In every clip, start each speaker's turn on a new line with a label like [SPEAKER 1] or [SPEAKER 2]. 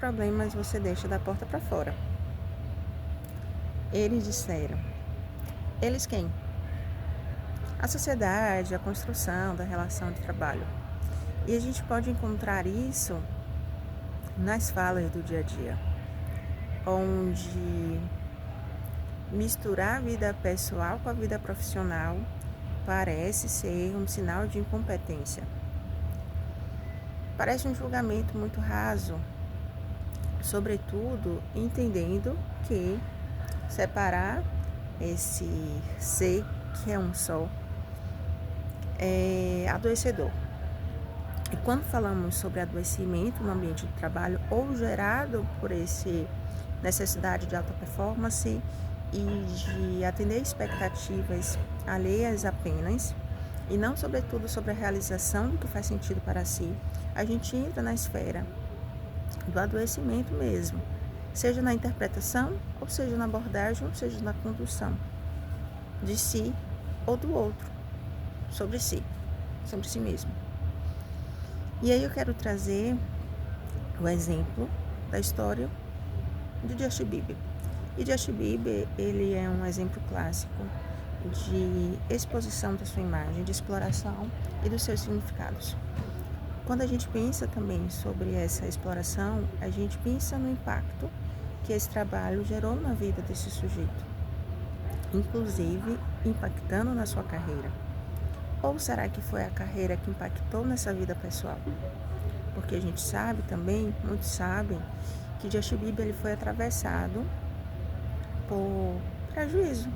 [SPEAKER 1] problemas você deixa da porta para fora? Eles disseram. Eles quem? A sociedade, a construção da relação de trabalho. E a gente pode encontrar isso nas falas do dia a dia, onde misturar a vida pessoal com a vida profissional parece ser um sinal de incompetência. Parece um julgamento muito raso, sobretudo entendendo que separar esse ser que é um só é adoecedor. E quando falamos sobre adoecimento no ambiente de trabalho ou gerado por essa necessidade de alta performance e de atender expectativas alheias apenas, e não sobretudo sobre a realização do que faz sentido para si, a gente entra na esfera do adoecimento mesmo, seja na interpretação, ou seja na abordagem, ou seja na condução de si ou do outro, sobre si mesmo. E aí eu quero trazer o exemplo da história de Justin Bieber. E Justin Bieber, ele é um exemplo clássico de exposição da sua imagem, de exploração e dos seus significados. Quando a gente pensa também sobre essa exploração, a gente pensa no impacto que esse trabalho gerou na vida desse sujeito, inclusive impactando na sua carreira. Ou será que foi a carreira que impactou nessa vida pessoal? Porque a gente sabe também, muitos sabem, que Justin Bieber ele foi atravessado por prejuízo,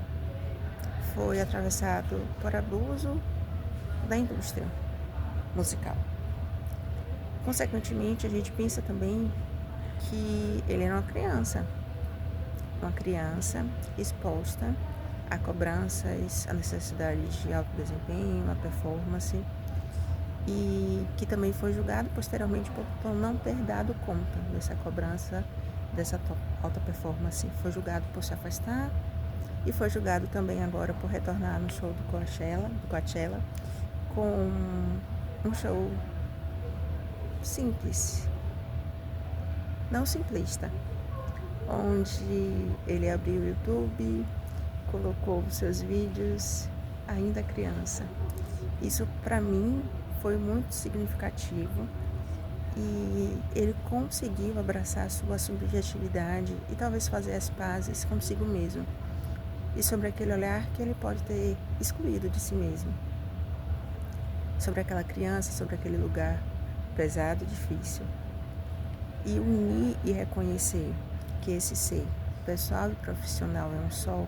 [SPEAKER 1] foi atravessado por abuso da indústria musical. Consequentemente, a gente pensa também que ele era uma criança exposta a cobranças, a necessidade de alto desempenho, a performance, e que também foi julgado posteriormente por não ter dado conta dessa cobrança, dessa alta performance. Foi julgado por se afastar e foi julgado também agora por retornar no show do Coachella com um show simples, não simplista, onde ele abriu o YouTube, colocou os seus vídeos ainda criança. Isso para mim foi muito significativo e ele conseguiu abraçar a sua subjetividade e talvez fazer as pazes consigo mesmo e sobre aquele olhar que ele pode ter excluído de si mesmo, sobre aquela criança, sobre aquele lugar pesado e difícil, e unir e reconhecer que esse ser pessoal e profissional é um só,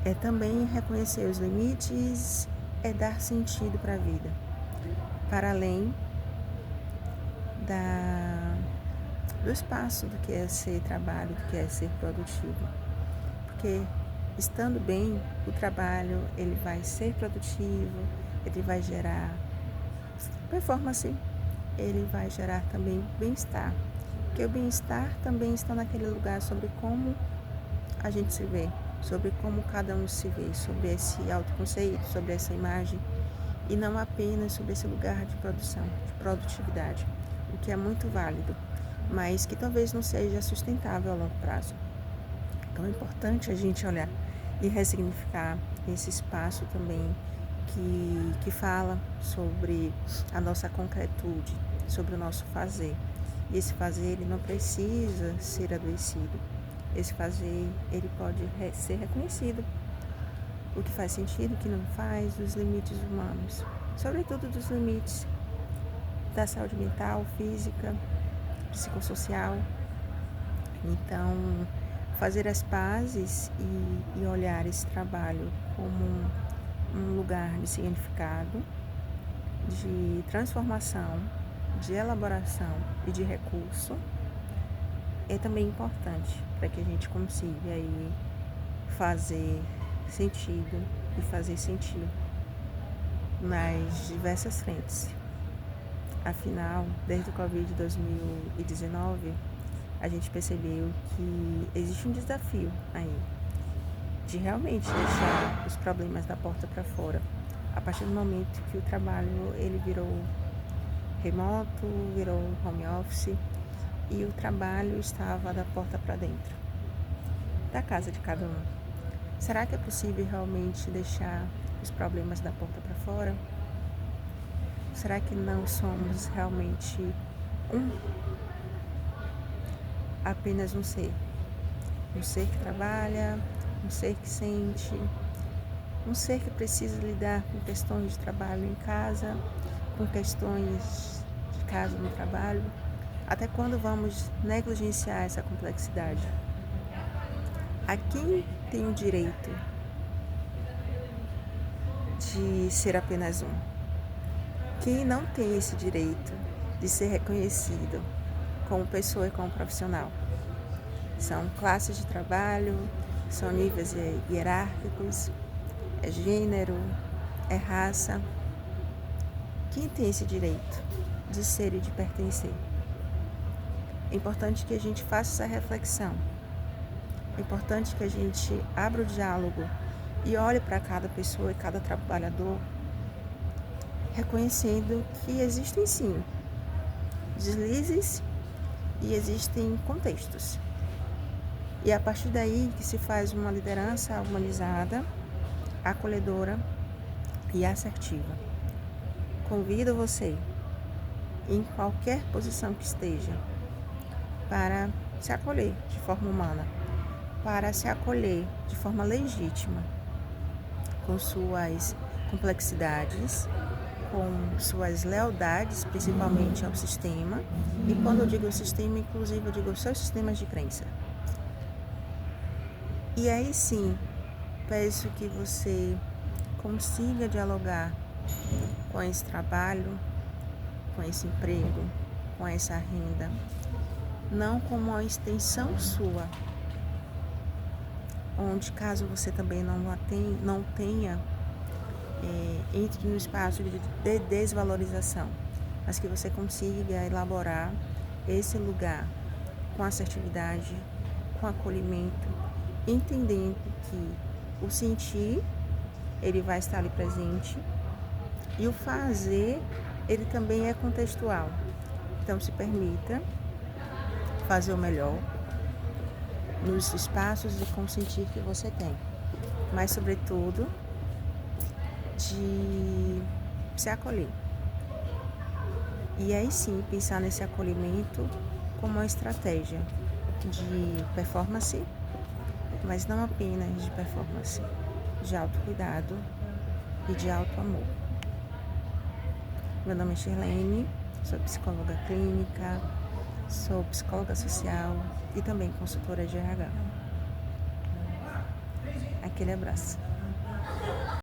[SPEAKER 1] é também reconhecer os limites, é dar sentido para a vida, para além do espaço do que é ser trabalho, do que é ser produtivo. Porque estando bem, o trabalho ele vai ser produtivo, ele vai gerar performance, ele vai gerar também bem-estar. Porque o bem-estar também está naquele lugar sobre como a gente se vê, sobre como cada um se vê, sobre esse autoconceito, sobre essa imagem, e não apenas sobre esse lugar de produção, de produtividade, o que é muito válido, mas que talvez não seja sustentável a longo prazo. Então é importante a gente olhar e ressignificar esse espaço também que fala sobre a nossa concretude, sobre o nosso fazer. E esse fazer ele não precisa ser adoecido. Esse fazer ele pode ser reconhecido. O que faz sentido, o que não faz, dos limites humanos, sobretudo dos limites da saúde mental, física, psicossocial. Então, fazer as pazes e olhar esse trabalho como um lugar de significado, de transformação, de elaboração e de recurso é também importante para que a gente consiga aí fazer sentido e fazer sentido nas diversas frentes. Afinal, desde o Covid-2019, a gente percebeu que existe um desafio aí de realmente deixar os problemas da porta para fora. A partir do momento que o trabalho ele virou remoto, virou home office, e o trabalho estava da porta para dentro, da casa de cada um. Será que é possível realmente deixar os problemas da porta para fora? Será que não somos realmente um, apenas um ser? Um ser que trabalha, um ser que sente, um ser que precisa lidar com questões de trabalho em casa, com questões de casa no trabalho. Até quando vamos negligenciar essa complexidade? A quem tem o direito de ser apenas um? Quem não tem esse direito de ser reconhecido como pessoa e como profissional? São classes de trabalho, são níveis hierárquicos, é gênero, é raça. Quem tem esse direito de ser e de pertencer? É importante que a gente faça essa reflexão. É importante que a gente abra o diálogo e olhe para cada pessoa e cada trabalhador, reconhecendo que existem sim deslizes e existem contextos. E é a partir daí que se faz uma liderança humanizada, acolhedora e assertiva. Convido você, em qualquer posição que esteja, para se acolher de forma humana, para se acolher de forma legítima, com suas complexidades, com suas lealdades, principalmente ao sistema. E quando eu digo sistema, inclusive eu digo os seus sistemas de crença. E aí sim, peço que você consiga dialogar com esse trabalho, com esse emprego, com essa renda, não como uma extensão sua, onde caso você também não tenha, entre no espaço de desvalorização, mas que você consiga elaborar esse lugar com assertividade, com acolhimento, entendendo que o sentir, ele vai estar ali presente, e o fazer, ele também é contextual. Então, se permita fazer o melhor nos espaços de consentir que você tem, mas, sobretudo, de se acolher. E aí sim, pensar nesse acolhimento como uma estratégia de performance, mas não apenas de performance, de autocuidado e de autoamor. Meu nome é Shirlene, sou psicóloga clínica, sou psicóloga social e também consultora de RH. Aquele abraço.